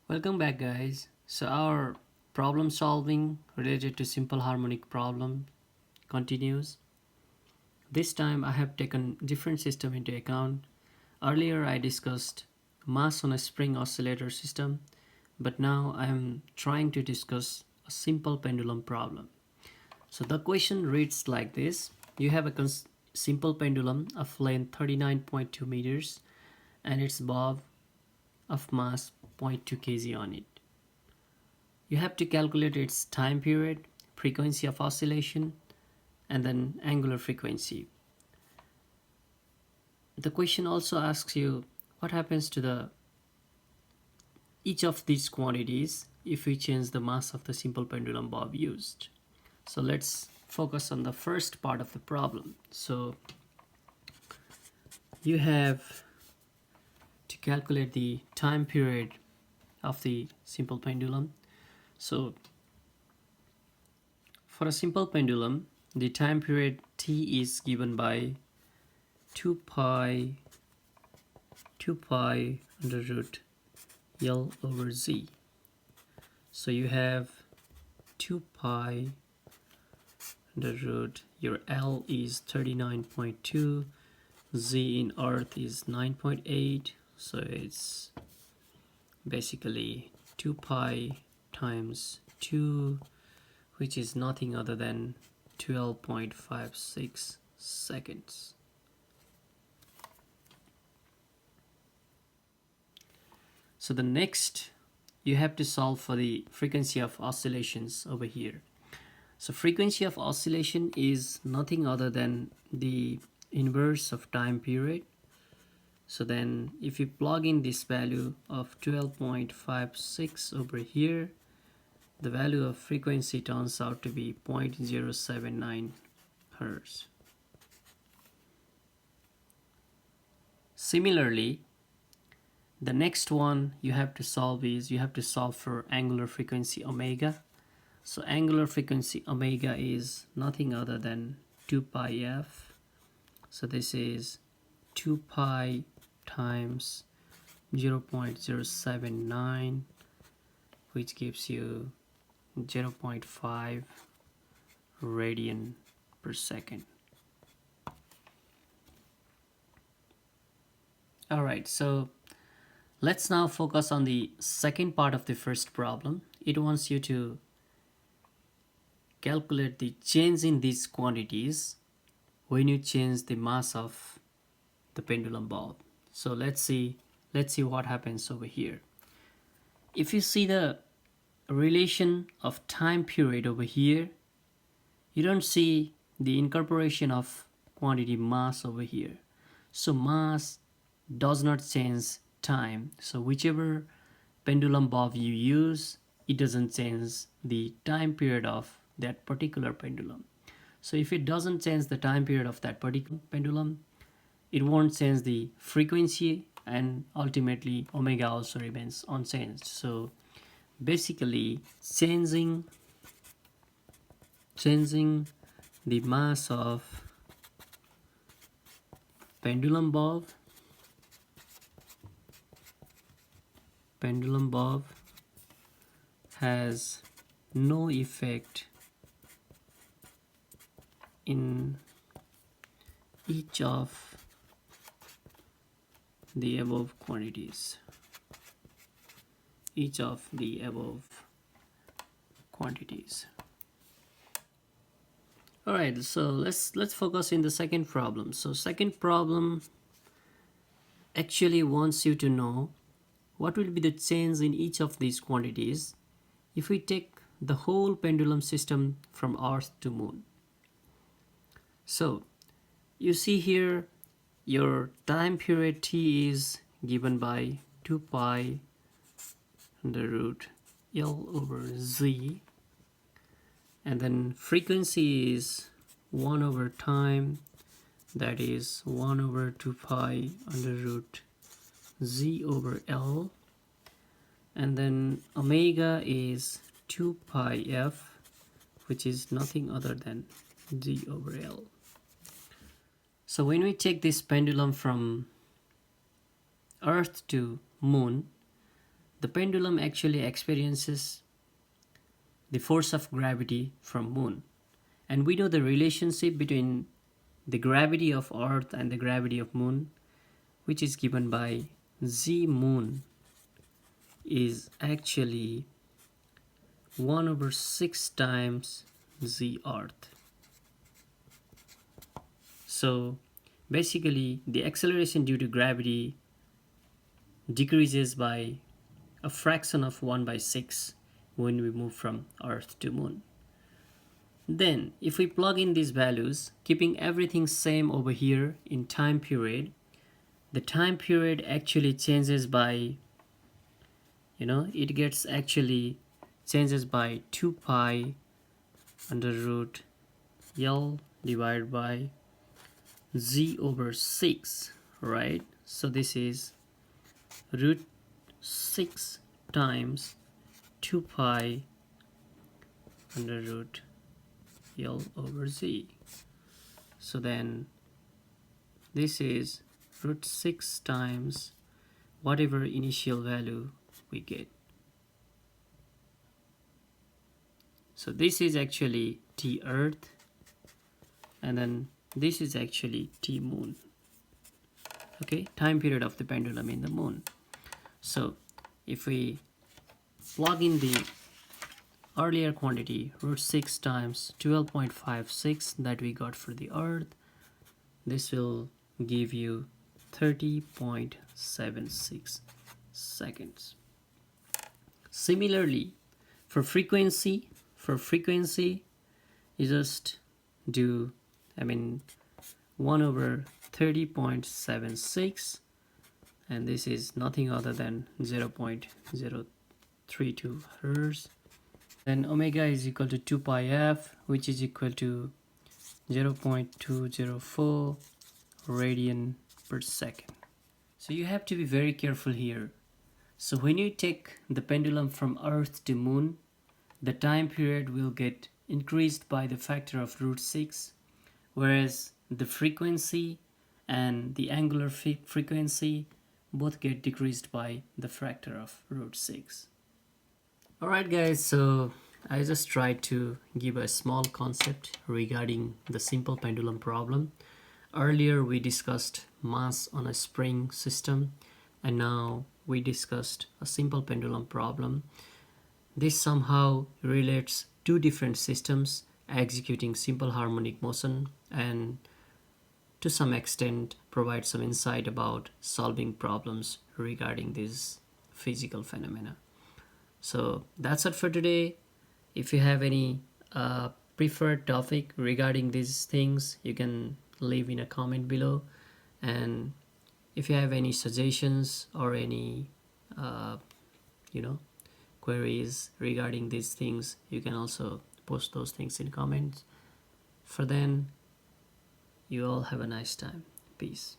Welcome back, guys. So our problem solving related to simple harmonic problem continues. This time I have taken different system into account. Earlier I discussed mass on a spring oscillator system, but now I am trying to discuss a simple pendulum problem. So the question reads like this. You have a simple pendulum of length 39.2 meters and its bob of mass 0.2 kg on it. You have to calculate its time period, frequency of oscillation, and then angular frequency. The question also asks you what happens to each of these quantities if we change the mass of the simple pendulum bob used. So let's focus on the first part of the problem. So you have to calculate the time period of the simple pendulum. So for a simple pendulum, the time period t is given by 2 pi under root L over z. So you have 2 pi under root, your L is 39.2, z in earth is 9.8, so it's basically 2 pi times 2, which is nothing other than 12.56 seconds. So the next, you have to solve for the frequency of oscillations over here. So frequency of oscillation is nothing other than the inverse of time period. So then if you plug in this value of 12.56 over here, the value of frequency turns out to be 0.079 Hertz. Similarly, the next one you have to solve is you have to solve for angular frequency omega. So angular frequency omega is nothing other than 2 pi f. So this is 2 pi times 0.079, which gives you 0.5 radian per second. All right, so let's now focus on the second part of the first problem. It wants you to calculate the change in these quantities when you change the mass of the pendulum bob. So let's see what happens over here. If you see the relation of time period over here, you don't see the incorporation of quantity mass over here. So mass does not change time. So whichever pendulum bob you use, it doesn't change the time period of that particular pendulum. So if it doesn't change the time period of that particular pendulum, it won't change the frequency, and ultimately omega also remains unchanged. So basically changing the mass of pendulum bob has no effect in each of the above quantities. All right, so let's focus in the second problem. So second problem actually wants you to know what will be the change in each of these quantities if we take the whole pendulum system from Earth to Moon. So you see here your time period t is given by 2 pi under root L over z, and then frequency is 1 over time, that is 1 over 2 pi under root z over L, and then omega is 2 pi f, which is nothing other than z over L. So when we take this pendulum from Earth to Moon, the pendulum actually experiences the force of gravity from moon. And we know the relationship between the gravity of earth and the gravity of moon, which is given by z moon is actually 1/6 times z earth. So basically the acceleration due to gravity decreases by a fraction of 1/6 when we move from earth to moon. Then if we plug in these values, keeping everything same over here in time period, the time period actually changes by, it gets actually changes by 2 pi under root L divided by z/6, right? So this is root 6 times 2 pi under root L/z. So then this is root 6 times whatever initial value we get. So this is actually T Earth, and then this is actually T Moon. Okay, time period of the pendulum in the moon. So if we plug in the earlier quantity, root 6 times 12.56 that we got for the Earth, this will give you 30.76 seconds. Similarly, for frequency, you just do 1/30.76, and this is nothing other than 0.032 hertz. Then omega is equal to 2 pi f, which is equal to 0.204 radian per second. So you have to be very careful here. So when you take the pendulum from Earth to Moon, the time period will get increased by the factor of root 6, whereas the frequency and the angular frequency both get decreased by the factor of root 6. Alright guys, so I just tried to give a small concept regarding the simple pendulum problem. Earlier we discussed mass on a spring system, and now we discussed a simple pendulum problem. This somehow relates two different systems executing simple harmonic motion, and to some extent provide some insight about solving problems regarding these physical phenomena. So that's it for today. If you have any preferred topic regarding these things, you can leave in a comment below. And if you have any suggestions or any queries regarding these things, you can also post those things in comments. For then, you all have a nice time. Peace.